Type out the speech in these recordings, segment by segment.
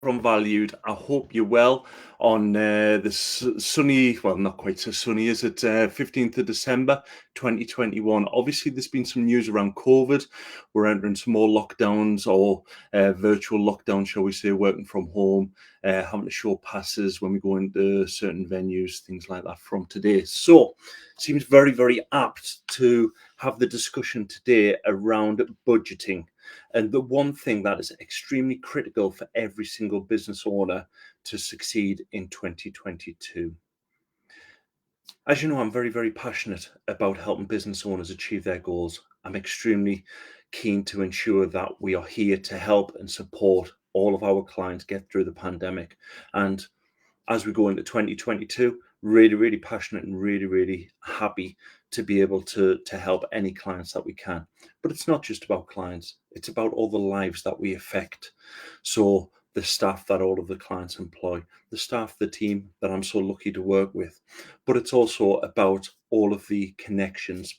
From Valued. I hope you're well on this sunny, well, not quite so sunny, is it? 15th of December 2021. Obviously, there's been some news around COVID. We're entering some more lockdowns or virtual lockdown, shall we say, working from home, having to show passes when we go into certain venues, things like that from today. So, seems very, very apt to have the discussion today around budgeting. And the one thing that is extremely critical for every single business owner to succeed in 2022. As you know, I'm very, very passionate about helping business owners achieve their goals. I'm extremely keen to ensure that we are here to help and support all of our clients get through the pandemic. And as we go into 2022, really, really passionate and really, really happy to be able to help any clients that we can. But it's not just about clients, it's about all the lives that we affect. So the staff that all of the clients employ, the staff, the team that I'm so lucky to work with. But it's also about all of the connections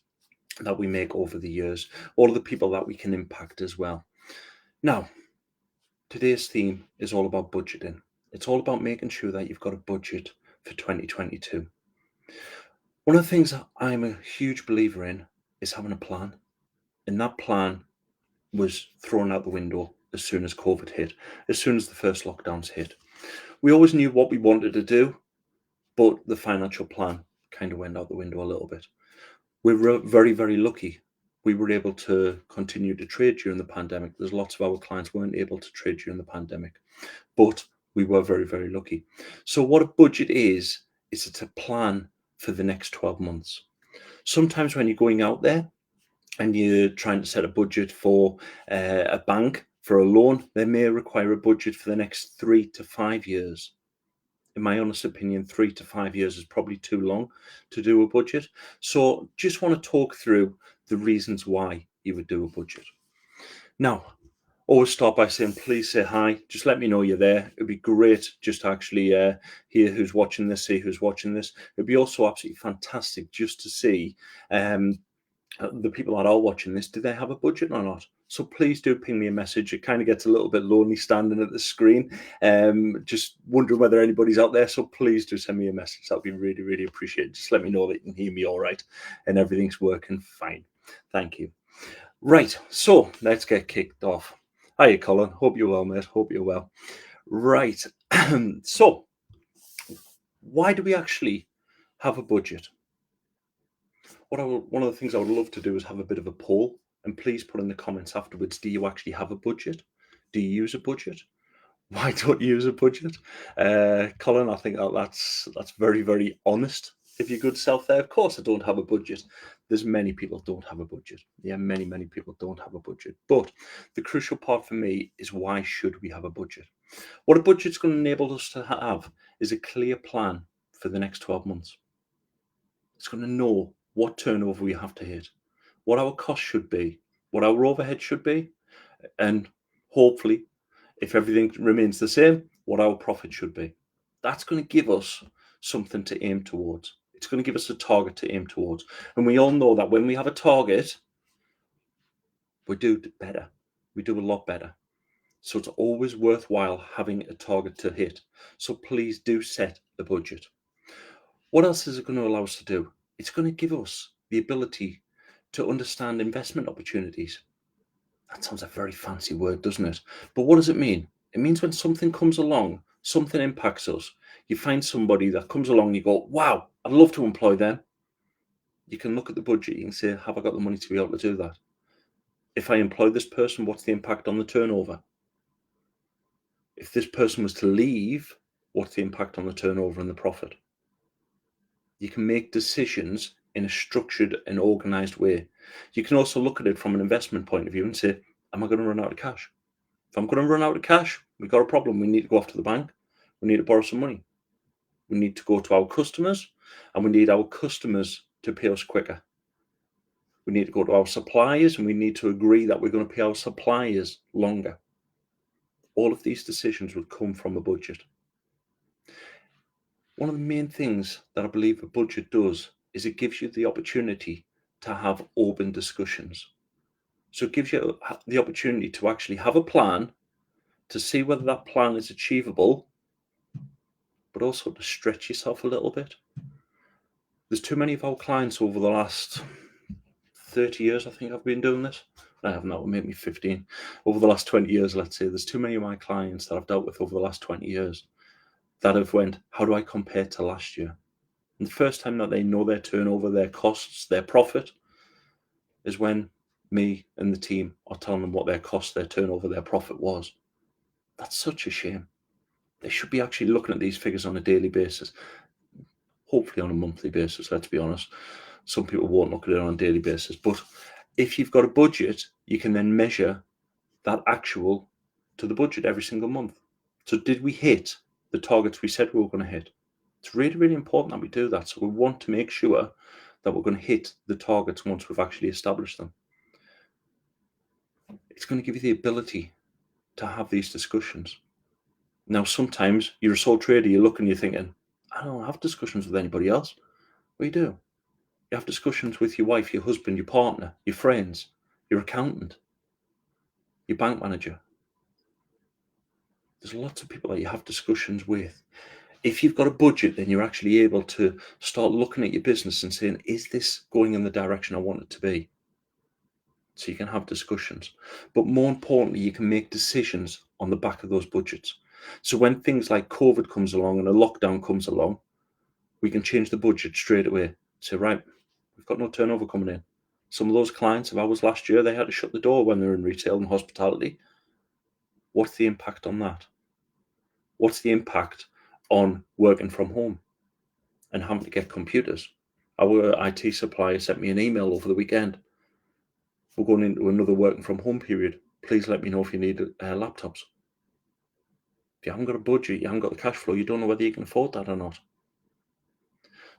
that we make over the years, all of the people that we can impact as well. Now, today's theme is all about budgeting. It's all about making sure that you've got a budget for 2022. One of the things that I'm a huge believer in is having a plan. And that plan was thrown out the window as soon as COVID hit, as soon as the first lockdowns hit. We always knew what we wanted to do, but the financial plan kind of went out the window a little bit. We were very, very lucky. We were able to continue to trade during the pandemic. There's lots of our clients weren't able to trade during the pandemic, but we were very, very lucky. So what a budget is it's a plan for the next 12 months. Sometimes when you're going out there and you're trying to set a budget for a bank for a loan, they may require a budget for the next 3 to 5 years. In my honest opinion, 3 to 5 years is probably too long to do a budget. So just want to talk through the reasons why you would do a budget. Now, always start by saying, please say hi. Just let me know you're there. It'd be great just to actually hear who's watching this, see who's watching this. It'd be also absolutely fantastic just to see the people that are watching this, do they have a budget or not? So please do ping me a message. It kind of gets a little bit lonely standing at the screen, just wondering whether anybody's out there. So please do send me a message. That'd be really, really appreciated. Just let me know that you can hear me all right and everything's working fine. Thank you. Right, so let's get kicked off. Hiya, Colin. Hope you're well, mate. Hope you're well. Right, so why do we actually have a budget? One of the things I would love to do is have a bit of a poll, and please put in the comments afterwards. Do you actually have a budget? Do you use a budget? Why don't you use a budget? Colin, I think that's very, very honest of your good self there. Of course, I don't have a budget. There's many people don't have a budget. Yeah, many, many people don't have a budget. But the crucial part for me is why should we have a budget? What a budget's going to enable us to have is a clear plan for the next 12 months. It's going to know what turnover we have to hit, what our cost should be, what our overhead should be, and hopefully, if everything remains the same, what our profit should be. That's going to give us something to aim towards. It's going to give us a target to aim towards. And we all know that when we have a target, we do better. We do a lot better. So it's always worthwhile having a target to hit. So please do set a budget. What else is it going to allow us to do? It's going to give us the ability to understand investment opportunities. That sounds a very fancy word, doesn't it? But what does it mean? It means when something comes along, something impacts us, you find somebody that comes along, you go, wow, I'd love to employ them. You can look at the budget, you can say, have I got the money to be able to do that? If I employ this person, what's the impact on the turnover? If this person was to leave, what's the impact on the turnover and the profit? You can make decisions in a structured and organized way. You can also look at it from an investment point of view and say, am I going to run out of cash? If I'm going to run out of cash, we've got a problem. We need to go off to the bank. We need to borrow some money. We need to go to our customers, and we need our customers to pay us quicker. We need to go to our suppliers, and we need to agree that we're going to pay our suppliers longer. All of these decisions would come from a budget. One of the main things that I believe a budget does is it gives you the opportunity to have open discussions. So it gives you the opportunity to actually have a plan, to see whether that plan is achievable, but also to stretch yourself a little bit. There's too many of our clients over the last 30 years, I think I've been doing this. I have not, maybe 15. Over the last 20 years, let's say, there's too many of my clients that I've dealt with over the last 20 years that have went, how do I compare to last year? And the first time that they know their turnover, their costs, their profit is when me and the team are telling them what their cost, their turnover, their profit was. That's such a shame. They should be actually looking at these figures on a daily basis, hopefully on a monthly basis, let's be honest. Some people won't look at it on a daily basis, but if you've got a budget, you can then measure that actual to the budget every single month. So did we hit the targets we said we were going to hit? It's really, really important that we do that. So we want to make sure that we're going to hit the targets once we've actually established them. It's going to give you the ability to have these discussions. Now, sometimes you're a sole trader, you're looking, you're thinking, I don't have discussions with anybody else. Well, you do. You have discussions with your wife, your husband, your partner, your friends, your accountant, your bank manager. There's lots of people that you have discussions with. If you've got a budget, then you're actually able to start looking at your business and saying, is this going in the direction I want it to be? So you can have discussions. But more importantly, you can make decisions on the back of those budgets. So when things like COVID comes along and a lockdown comes along, we can change the budget straight away. Say, right, we've got no turnover coming in. Some of those clients of ours last year, they had to shut the door when they were in retail and hospitality. What's the impact on that? What's the impact on working from home and having to get computers? Our IT supplier sent me an email over the weekend. We're going into another working from home period. Please let me know if you need laptops. If you haven't got a budget, you haven't got the cash flow, you don't know whether you can afford that or not.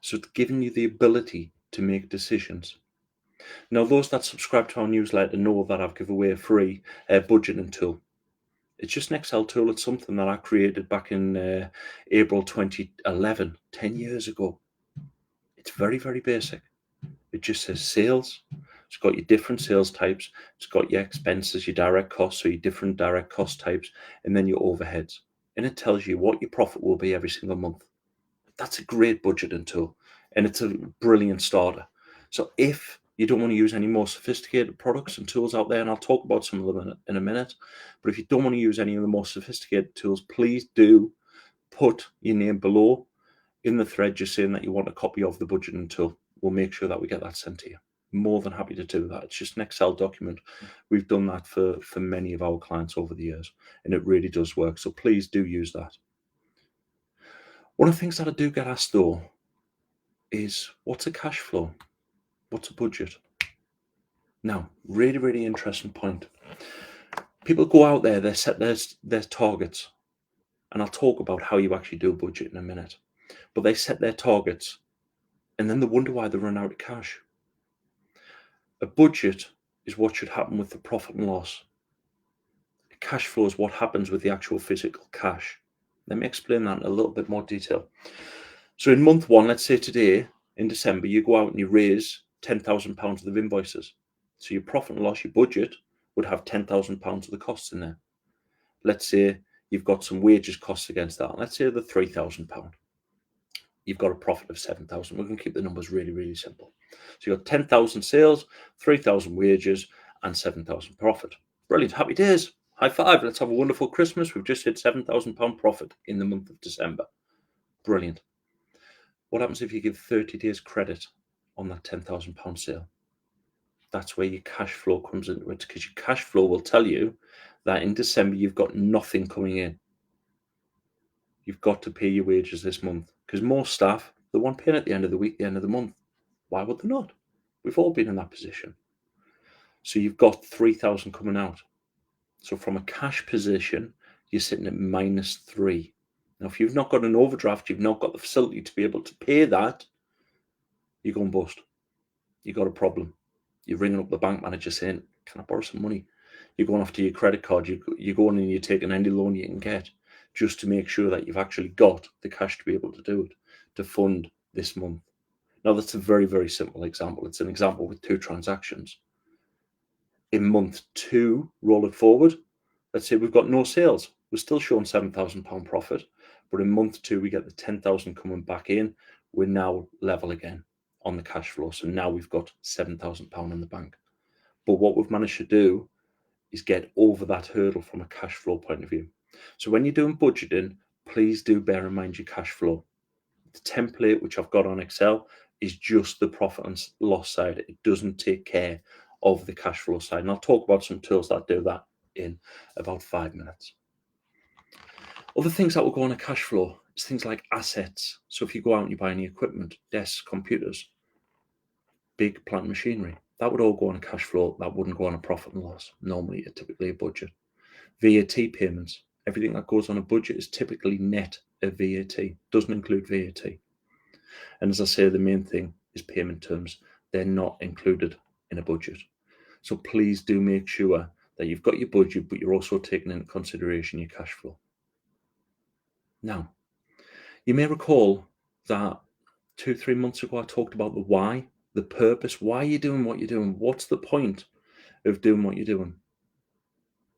So it's giving you the ability to make decisions. Now, those that subscribe to our newsletter know that I've given away a free budgeting tool. It's just an Excel tool. It's something that I created back in April 2011, 10 years ago. It's very, very basic. It just says sales. It's got your different sales types. It's got your expenses, your direct costs, so your different direct cost types, and then your overheads. And it tells you what your profit will be every single month. That's a great budgeting tool, and it's a brilliant starter. So if you don't want to use any more sophisticated products and tools out there, and I'll talk about some of them in a minute, but if you don't want to use any of the more sophisticated tools, please do put your name below in the thread just saying that you want a copy of the budgeting tool. We'll make sure that we get that sent to you. More than happy to do that. It's just an Excel document. We've done that for many of our clients over the years, and it really does work. So please do use that. One of the things that I do get asked though is, what's a cash flow? What's a budget? Now, really, really interesting point. People go out there, they set their targets, and I'll talk about how you actually do a budget in a minute. But they set their targets, and then they wonder why they run out of cash. A budget is what should happen with the profit and loss. A cash flow is what happens with the actual physical cash. Let me explain that in a little bit more detail. So in month one, let's say today, in December, you go out and you raise £10,000 of invoices. So your profit and loss, your budget, would have £10,000 of the costs in there. Let's say you've got some wages costs against that. Let's say the £3,000. You've got a profit of 7,000. We're going to keep the numbers really, really simple. So you've got 10,000 sales, 3,000 wages, and 7,000 profit. Brilliant. Happy days. High five. Let's have a wonderful Christmas. We've just hit £7,000 profit in the month of December. Brilliant. What happens if you give 30 days credit on that £10,000 sale? That's where your cash flow comes into it, because your cash flow will tell you that in December you've got nothing coming in. You've got to pay your wages this month, because most staff, they want paying at the end of the week, the end of the month. Why would they not? We've all been in that position. So you've got 3,000 coming out. So from a cash position, you're sitting at -3. Now, if you've not got an overdraft, you've not got the facility to be able to pay that, you're going bust. You've got a problem. You're ringing up the bank manager saying, can I borrow some money? You're going after your credit card. You're going and you're taking any loan you can get just to make sure that you've actually got the cash to be able to do it, to fund this month. Now, that's a very, very simple example. It's an example with 2 transactions. In month 2, roll it forward. Let's say we've got no sales. We're still showing £7,000 profit, but in month two, we get the 10,000 coming back in. We're now level again on the cash flow. So now we've got £7,000 in the bank. But what we've managed to do is get over that hurdle from a cash flow point of view. So when you're doing budgeting, please do bear in mind your cash flow. The template which I've got on Excel is just the profit and loss side. It doesn't take care of the cash flow side. And I'll talk about some tools that do that in about 5 minutes. Other things that will go on a cash flow is things like assets. So if you go out and you buy any equipment, desks, computers, big plant machinery, that would all go on a cash flow. That wouldn't go on a profit and loss. Normally, it's typically a budget. VAT payments, everything that goes on a budget is typically net of VAT, doesn't include VAT. And as I say, the main thing is payment terms. They're not included in a budget. So please do make sure that you've got your budget, but you're also taking into consideration your cash flow. Now, you may recall that 2-3 months ago, I talked about the why, the purpose. Why are you doing what you're doing? What's the point of doing what you're doing?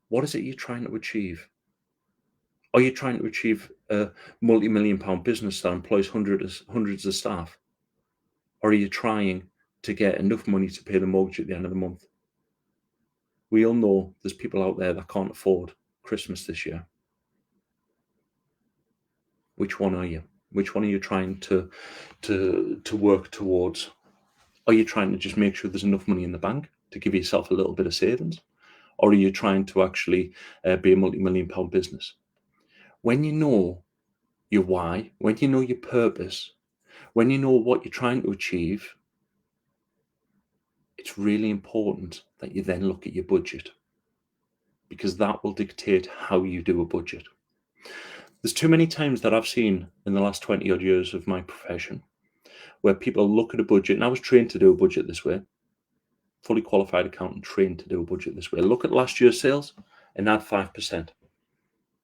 What is it you're trying to achieve? Are you trying to achieve a multi-million-pound business that employs hundreds of staff? Or are you trying to get enough money to pay the mortgage at the end of the month? We all know there's people out there that can't afford Christmas this year. Which one are you? Which one are you trying to work towards? Are you trying to just make sure there's enough money in the bank to give yourself a little bit of savings? Or are you trying to actually be a multi-million-pound business? When you know your why, when you know your purpose, when you know what you're trying to achieve, it's really important that you then look at your budget, because that will dictate how you do a budget. There's too many times that I've seen in the last 20 odd years of my profession where people look at a budget, and I was trained to do a budget this way, fully qualified accountant trained to do a budget this way. Look at last year's sales and add 5%.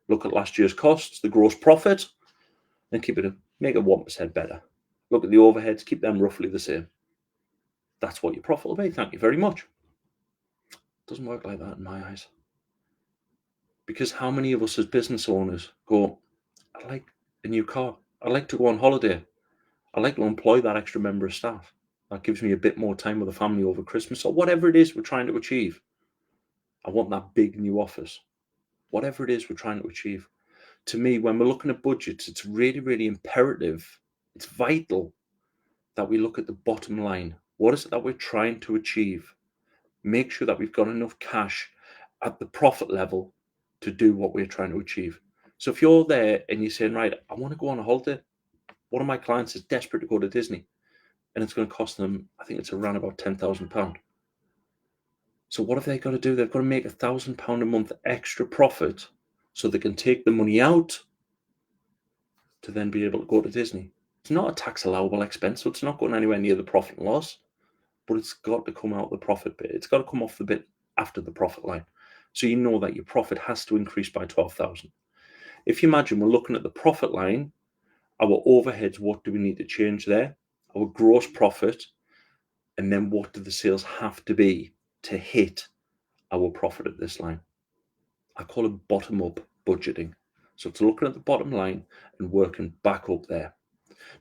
Look at last year's costs, the gross profit, and make it 1% better. Look at the overheads, keep them roughly the same. That's what your profit will be. Thank you very much. It doesn't work like that in my eyes. Because how many of us as business owners go, I like a new car. I like to go on holiday. I like to employ that extra member of staff. That gives me a bit more time with the family over Christmas, or whatever it is we're trying to achieve. I want that big new office. Whatever it is we're trying to achieve. To me, when we're looking at budgets, it's really, really imperative. It's vital that we look at the bottom line. What is it that we're trying to achieve? Make sure that we've got enough cash at the profit level to do what we're trying to achieve. So if you're there and you're saying, right, I want to go on a holiday. One of my clients is desperate to go to Disney, and it's going to cost them, I think it's around about £10,000. So what have they got to do? They've got to make £1,000 a month extra profit so they can take the money out to then be able to go to Disney. It's not a tax allowable expense, so it's not going anywhere near the profit and loss, but it's got to come out the profit bit. It's got to come off the bit after the profit line. So you know that your profit has to increase by 12,000. If you imagine we're looking at the profit line, our overheads, what do we need to change there? Our gross profit, and then what do the sales have to be to hit our profit at this line? I call it bottom-up budgeting. So it's looking at the bottom line and working back up there.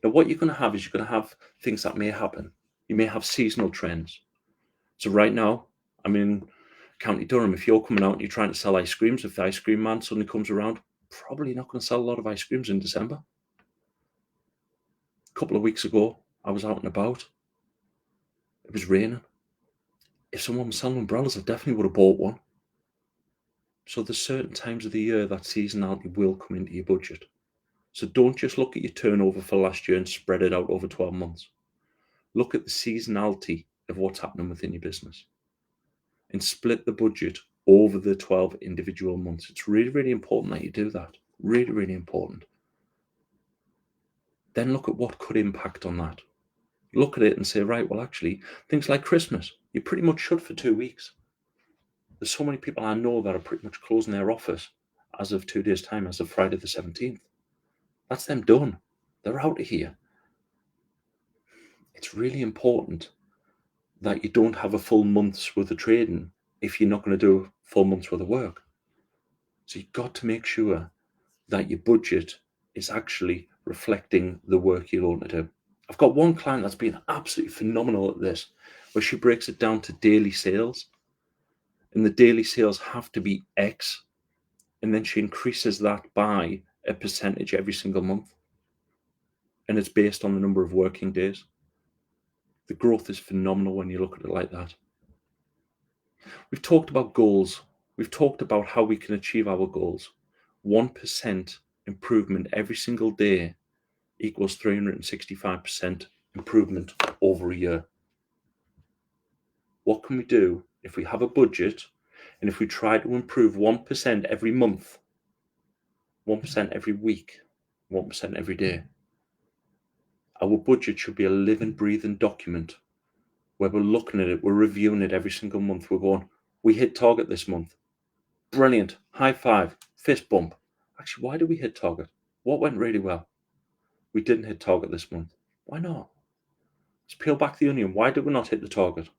Now, what you're going to have is you're going to have things that may happen. You may have seasonal trends. So right now, I'm in County Durham. If you're coming out and you're trying to sell ice creams, if the ice cream man suddenly comes around, probably not going to sell a lot of ice creams in December. A couple of weeks ago, I was out and about. It was raining. If someone was selling umbrellas, I definitely would have bought one. So there's certain times of the year that seasonality will come into your budget. So don't just look at your turnover for last year and spread it out over 12 months. Look at the seasonality of what's happening within your business and split the budget over the 12 individual months. It's really, really important that you do that. Really, really important. Then look at what could impact on that. Look at it and say, right, well, actually, things like Christmas, you're pretty much shut for 2 weeks. There's so many people I know that are pretty much closing their office as of 2 days' time, as of Friday the 17th. That's them done. They're out of here. It's really important that you don't have a full month's worth of trading if you're not going to do a full month's worth of work. So you've got to make sure that your budget is actually reflecting the work you're going to do. I've got one client that's been absolutely phenomenal at this, where she breaks it down to daily sales, and the daily sales have to be X, and then she increases that by a percentage every single month, and it's based on the number of working days. The growth is phenomenal when you look at it like that. We've talked about goals. We've talked about how we can achieve our goals. 1% improvement every single day equals 365% improvement over a year. What can we do if we have a budget and if we try to improve 1% every month, 1% every week, 1% every day? Our budget should be a living, breathing document where we're looking at it, we're reviewing it every single month. We're going, we hit target this month. Brilliant. High five, fist bump. Actually, why did we hit target? What went really well? We didn't hit target this month. Why not? Let's peel back the onion. Why did we not hit the target?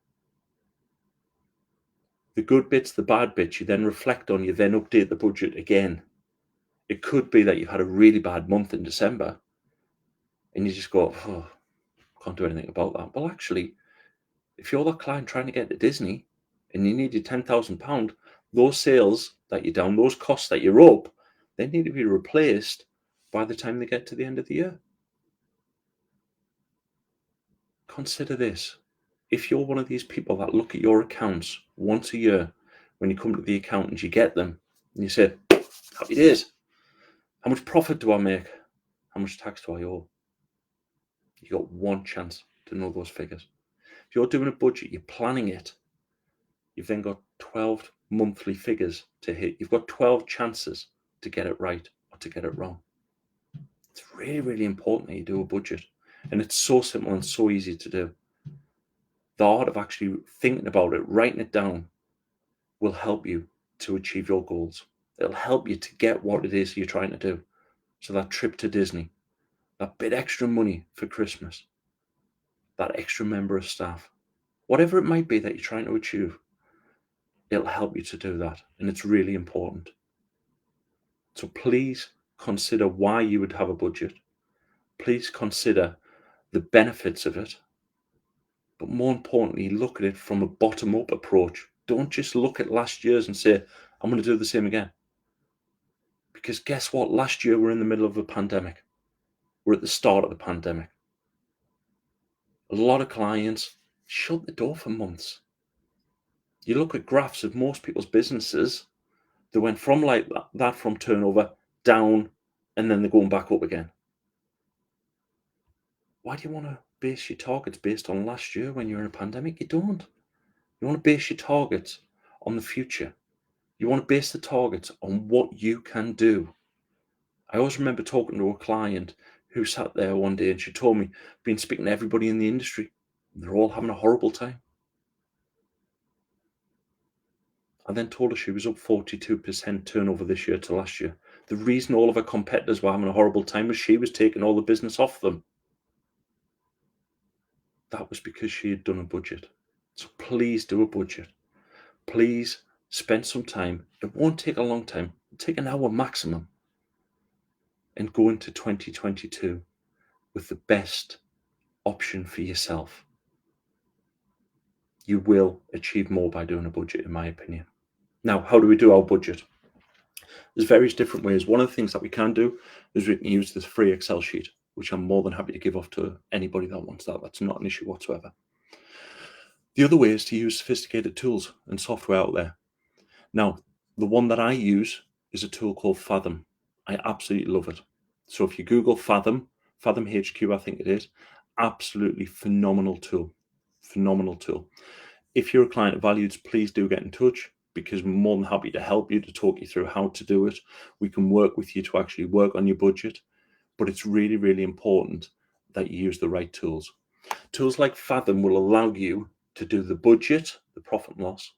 The good bits, the bad bits, you then reflect on, you then update the budget again. It could be that you had a really bad month in December and you just go, oh, can't do anything about that. Well, actually, if you're that client trying to get to Disney and you needed £10,000, those sales that you're down, those costs that you're up, they need to be replaced by the time they get to the end of the year. Consider this. If you're one of these people that look at your accounts once a year, when you come to the accountant, you get them and you say, happy days. How much profit do I make? How much tax do I owe? You got one chance to know those figures. If you're doing a budget, you're planning it, you've then got 12 monthly figures to hit. You've got 12 chances to get it right or to get it wrong. It's really, really important that you do a budget. And it's so simple and so easy to do. The art of actually thinking about it, writing it down, will help you to achieve your goals. It'll help you to get what it is you're trying to do. So that trip to Disney, that bit extra money for Christmas, that extra member of staff, whatever it might be that you're trying to achieve, it'll help you to do that. And it's really important. So please consider why you would have a budget. Please consider the benefits of it. But more importantly, look at it from a bottom-up approach. Don't just look at last year's and say, I'm going to do the same again. Because guess what? Last year, we're in the middle of a pandemic. We're at the start of the pandemic. A lot of clients shut the door for months. You look at graphs of most people's businesses, they went from like that from turnover down, and then they're going back up again. Why do you want to base your targets based on last year when you're in a pandemic? You don't. You want to base your targets on the future. You want to base the targets on what you can do. I always remember talking to a client who sat there one day and she told me, been speaking to everybody in the industry, they're all having a horrible time. I then told her she was up 42% turnover this year to last year. The reason all of her competitors were having a horrible time was she was taking all the business off them. That was because she had done a budget. So please do a budget. Please spend some time. It won't take a long time. It'll take an hour maximum. And go into 2022 with the best option for yourself. You will achieve more by doing a budget, in my opinion. Now, how do we do our budget? There's various different ways. One of the things that we can do is we can use this free Excel sheet, which I'm more than happy to give off to anybody that wants that. That's not an issue whatsoever. The other way is to use sophisticated tools and software out there. Now, the one that I use is a tool called Fathom. I absolutely love it. So if you Google Fathom HQ, I think it is, absolutely phenomenal tool. Phenomenal tool. If you're a client of Values, please do get in touch because we're more than happy to help you, to talk you through how to do it. We can work with you to actually work on your budget, but it's really, really important that you use the right tools. Tools like Fathom will allow you to do the budget, the profit and loss,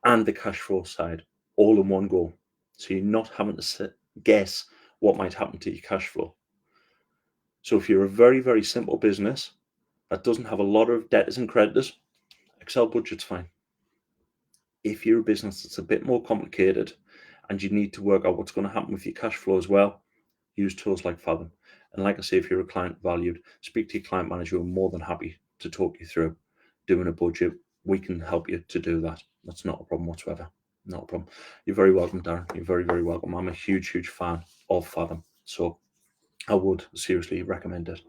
and the cash flow side all in one go. So you're not having to guess what might happen to your cash flow. So if you're a very, very simple business that doesn't have a lot of debtors and creditors, Excel budget's fine. If you're a business that's a bit more complicated and you need to work out what's going to happen with your cash flow as well, use tools like Fathom. And like I say, if you're a client valued, speak to your client manager. We're more than happy to talk you through doing a budget. We can help you to do that. That's not a problem whatsoever. Not a problem. You're very welcome, Darren. You're very, very welcome. I'm a huge, huge fan of Fathom. So I would seriously recommend it.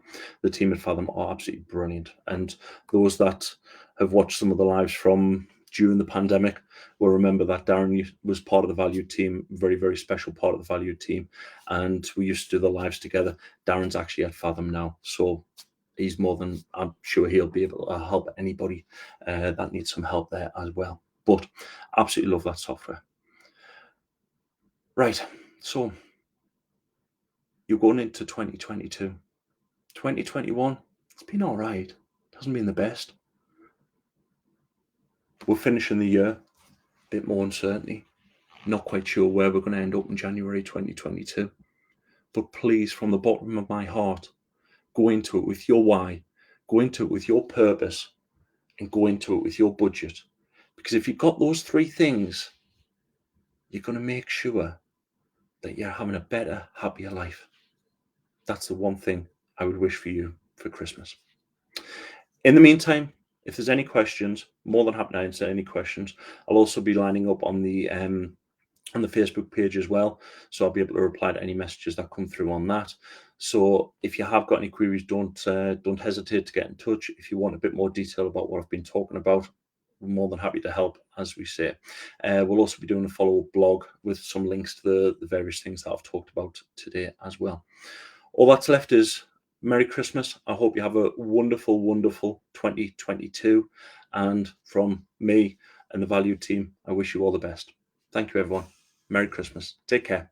The team at Fathom are absolutely brilliant. And those that have watched some of the lives from during the pandemic will remember that Darren was part of the value team, very, very special part of the value team. And we used to do the lives together. Darren's actually at Fathom now. So he's more than, I'm sure he'll be able to help anybody that needs some help there as well. But absolutely love that software. Right. So you're going into 2022. 2021, it's been all right. It hasn't been the best. We're finishing the year, a bit more uncertainty. Not quite sure where we're going to end up in January 2022. But please, from the bottom of my heart, go into it with your why, go into it with your purpose, and go into it with your budget. Because if you've got those three things, you're going to make sure that you're having a better, happier life. That's the one thing I would wish for you for Christmas. In the meantime, if there's any questions, more than happy to answer any questions. I'll also be lining up on the Facebook page as well, so I'll be able to reply to any messages that come through on that. So if you have got any queries, don't hesitate to get in touch. If you want a bit more detail about what I've been talking about, we're more than happy to help, as we say. We'll also be doing a follow-up blog with some links to the various things that I've talked about today as well. All that's left is Merry Christmas. I hope you have a wonderful, wonderful 2022. And from me and the Value team, I wish you all the best. Thank you, everyone. Merry Christmas. Take care.